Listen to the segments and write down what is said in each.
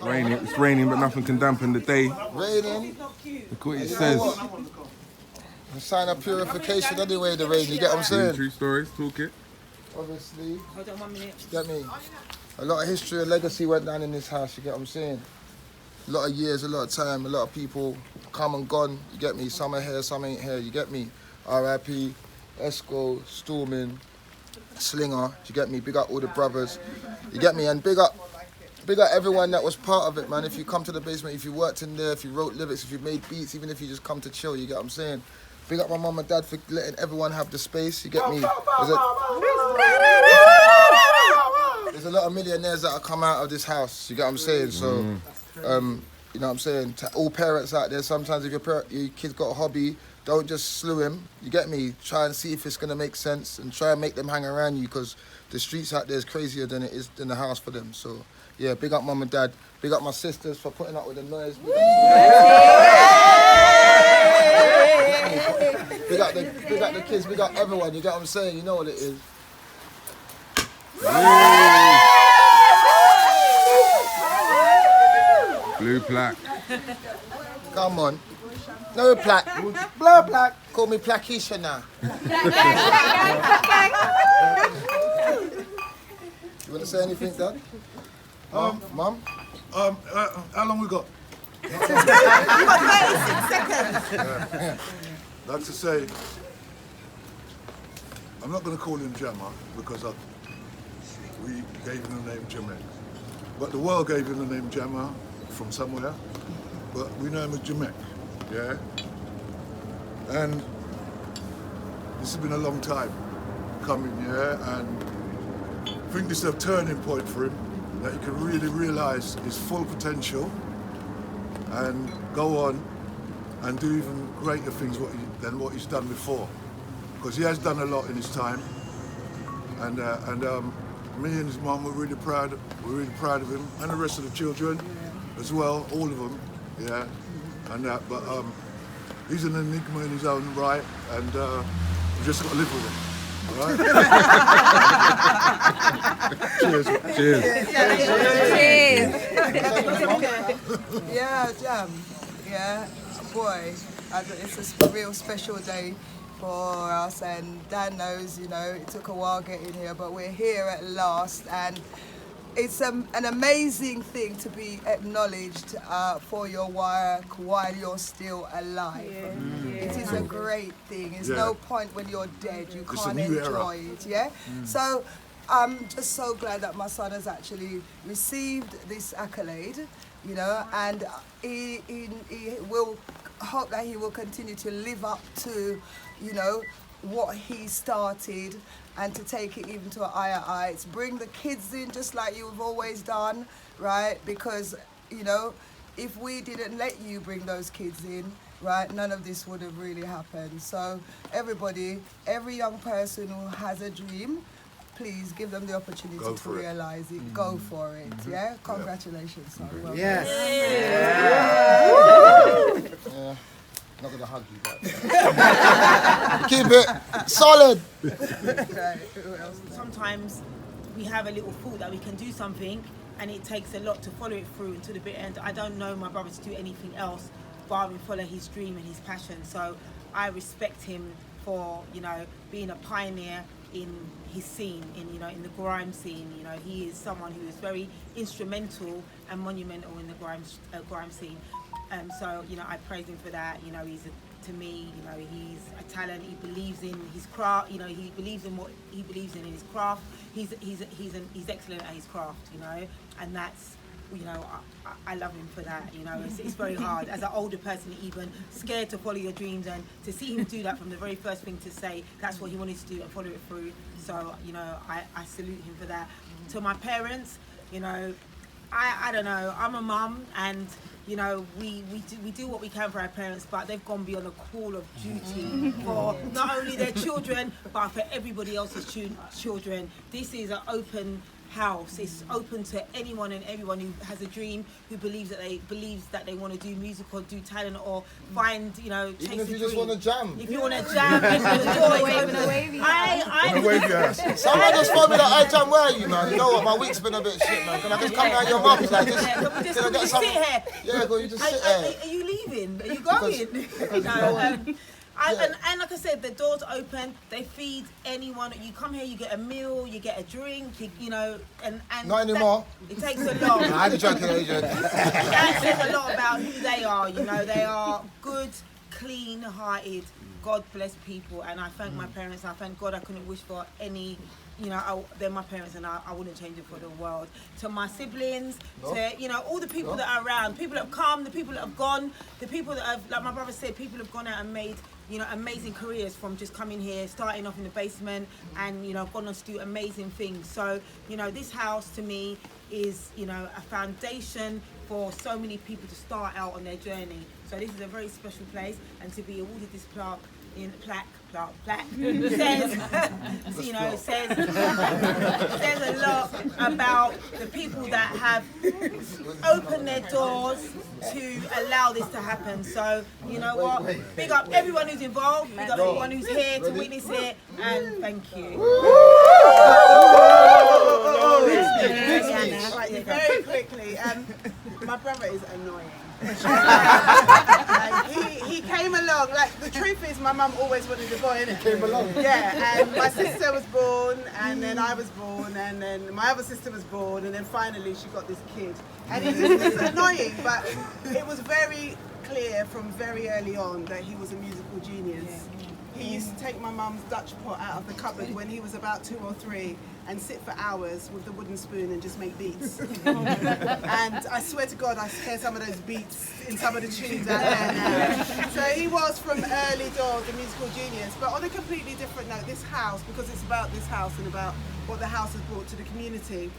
It's raining, but nothing can dampen the day. Raining. Look what it says. A sign of purification anyway, the rain, you get what I'm saying? True stories, talk it. Obviously. Hold on 1 minute. You get me? A lot of history and legacy went down in this house, you get what I'm saying? A lot of years, a lot of time, a lot of people come and gone, you get me? Some are here, some ain't here, you get me? R.I.P., Esco, Stormin, Slinger, you get me? Big up all the brothers, you get me? And big up everyone that was part of it, man. If you come to the basement, if you worked in there, if you wrote lyrics, if you made beats, even if you just come to chill, you get what I'm saying? Big up my mum and dad for letting everyone have the space, you get me? There's a lot of millionaires that have come out of this house, you get what I'm saying? So, you know what I'm saying? To all parents out there, sometimes if your kid's got a hobby, don't just slew him, you get me? Try and see if it's going to make sense and try and make them hang around you because the streets out there is crazier than it is in the house for them. So, yeah, big up mum and dad. Big up my sisters for putting up with the noise. Big up the kids, big up everyone, you get what I'm saying? You know what it is. Blue plaque. Come on. No plaque. Blue plaque. Call me Plaquisha now. You want to say anything, Dad? Mum? How long we got? You got 36 seconds. Like to say, I'm not going to call him Jammer because we gave him the name Jamek. But the world gave him the name Jammer from somewhere. But we know him as Jamek, yeah? And this has been a long time coming, yeah? And I think this is a turning point for him, that he can really realise his full potential and go on and do even greater things than what he's done before. Because he has done a lot in his time. And me and his mum were really proud of him, and the rest of the children as well, all of them, yeah. And that, but he's an enigma in his own right, and we just got to live with him. All right? Cheers. Cheers. Yeah, Jam. Yeah, boy, it's a real special day for us, and Dan knows, you know, it took a while getting here, but we're here at last, and it's an amazing thing to be acknowledged for your work while you're still alive. It is a great thing. There's no point when you're dead, you can't enjoy it, yeah? So I'm just so glad that my son has actually received this accolade, you know, and he will hope that he will continue to live up to, you know, what he started, and to take it even to higher heights. Bring the kids in just like you've always done, right? Because, you know, if we didn't let you bring those kids in, right, none of this would have really happened. So everybody, every young person who has a dream, please give them the opportunity to realise it. Go for it, yeah? Congratulations, son. Well Yes. Yeah. Not gonna hug you, but keep it solid. Sometimes we have a little thought that we can do something, and it takes a lot to follow it through to the bitter end. I don't know my brother to do anything else but follow his dream and his passion. So I respect him for, you know, being a pioneer in his scene, in the grime scene. You know, he is someone who is very instrumental and monumental in the grime scene. So, you know, I praise him for that. You know, to me, you know, he's a talent. He believes in his craft. You know, he believes in what he believes in his craft. He's excellent at his craft. You know, and that's, you know, I love him for that. You know, it's very hard as an older person, even scared to follow your dreams, and to see him do that from the very first thing to say that's what he wanted to do and follow it through. So, you know, I salute him for that. To my parents, you know, I don't know. I'm a mum, and you know, we do what we can for our parents, but they've gone beyond a call of duty for not only their children, but for everybody else's children. This is an open house. It's open to anyone and everyone who has a dream, who believes that they want to do music or do talent or find, chase Even if a you dream. just want to jam. If you want to jam, the door is open. Someone just told me that I jam. Where are you, man? You know what? My week's been a bit shit, man. Can I just come down your mum's? Like, can I get some? Sit here. Yeah, go. You just sit there. Are you leaving? Are you going? And like I said, the door's open. They feed anyone. You come here, you get a meal, you get a drink, and not anymore. It takes a lot. I had a joke, Adrian. That says a lot about who they are. They are good, clean-hearted, God bless people. And I thank my parents. I thank God. I couldn't wish for any. They're my parents, and I wouldn't change it for the world. To my siblings, to all the people that are around, people that have come, the people that have gone, the people that have, like my brother said, people have gone out and made amazing careers from just coming here, starting off in the basement, and gone on to do amazing things. So this house to me is a foundation for so many people to start out on their journey. So this is a very special place, and to be awarded this plaque says a lot about the people that have opened their doors to allow this to happen. So you know what? Big up everyone who's involved, big up everyone who's here to witness it, and thank you. Very quickly, my brother is annoying. He came along, like the truth is my mum always wanted a boy, innit? Came along. Yeah, and my sister was born, and then I was born, and then my other sister was born, and then finally she got this kid. And it's annoying, but it was very clear from very early on that he was a musical genius. He used to take my mum's Dutch pot out of the cupboard when he was about 2 or 3 and sit for hours with the wooden spoon and just make beats. And I swear to God, I hear some of those beats in some of the tunes out there now. So he was from early doors a musical genius. But on a completely different note, this house, because it's about this house and about what the house has brought to the community,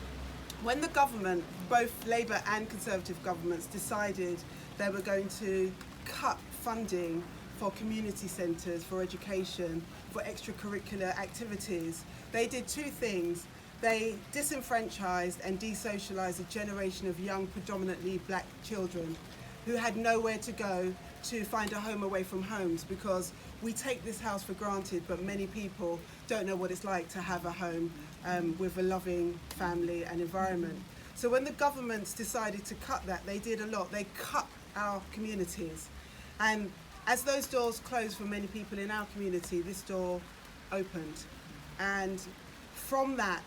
when the government, both Labour and Conservative governments, decided they were going to cut funding for community centres, for education, for extracurricular activities, they did 2 things. They disenfranchised and desocialised a generation of young, predominantly black children who had nowhere to go to find a home away from homes, because we take this house for granted, but many people don't know what it's like to have a home with a loving family and environment. So when the governments decided to cut that, they did a lot. They cut our communities. And as those doors closed for many people in our community, this door opened. And from that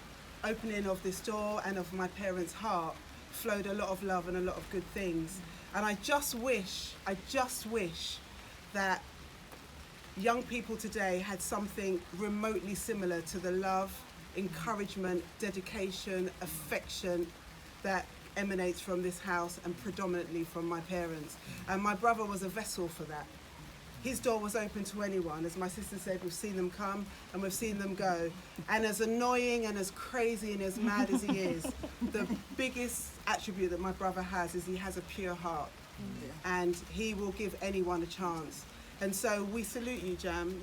opening of this door and of my parents' heart flowed a lot of love and a lot of good things. And I just wish that young people today had something remotely similar to the love, encouragement, dedication, affection that emanates from this house and predominantly from my parents. And my brother was a vessel for that. His door was open to anyone. As my sister said, we've seen them come and we've seen them go. And as annoying and as crazy and as mad as he is, the biggest attribute that my brother has is he has a pure heart. And he will give anyone a chance. And so we salute you, Jam.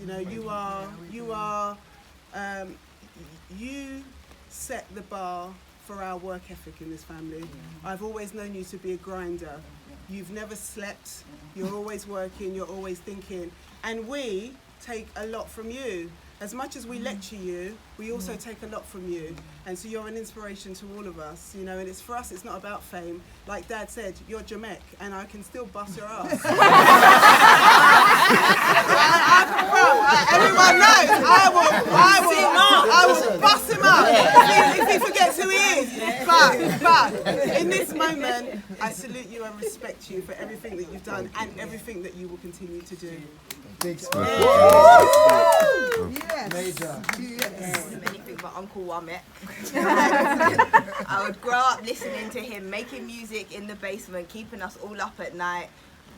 You set the bar for our work ethic in this family. I've always known you to be a grinder. You've never slept, you're always working, you're always thinking. And we take a lot from you. As much as we lecture you, we also take a lot from you. And so you're an inspiration to all of us, and it's for us, it's not about fame. Like Dad said, you're Jamek, and I can still bust your ass. Everyone knows, I will bust him up if he forgets who he is. But in this moment, I salute you and respect you for everything that you've done and everything that you will continue to do. Big Yes. Major. Yes. Anything but Uncle Wamet. I would grow up listening to him, making music in the basement, keeping us all up at night,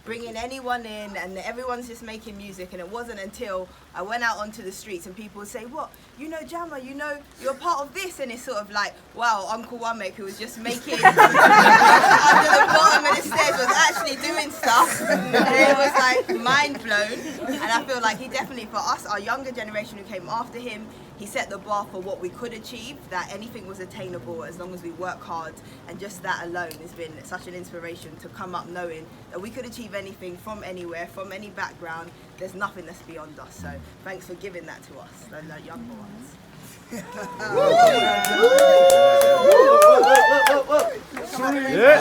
bringing anyone in, and everyone's just making music. And it wasn't until I went out onto the streets and people would say, what, Jammer, you're part of this. And it's sort of like, wow, Uncle Wamek, who was just making under the bottom of the stairs, was actually doing stuff. And it was like mind blown. And I feel like he definitely, for us, our younger generation who came after him, he set the bar for what we could achieve, that anything was attainable as long as we work hard, and just that alone has been such an inspiration to come up knowing that we could achieve anything from anywhere, from any background. There's nothing that's beyond us. So thanks for giving that to us, the younger ones. Yeah.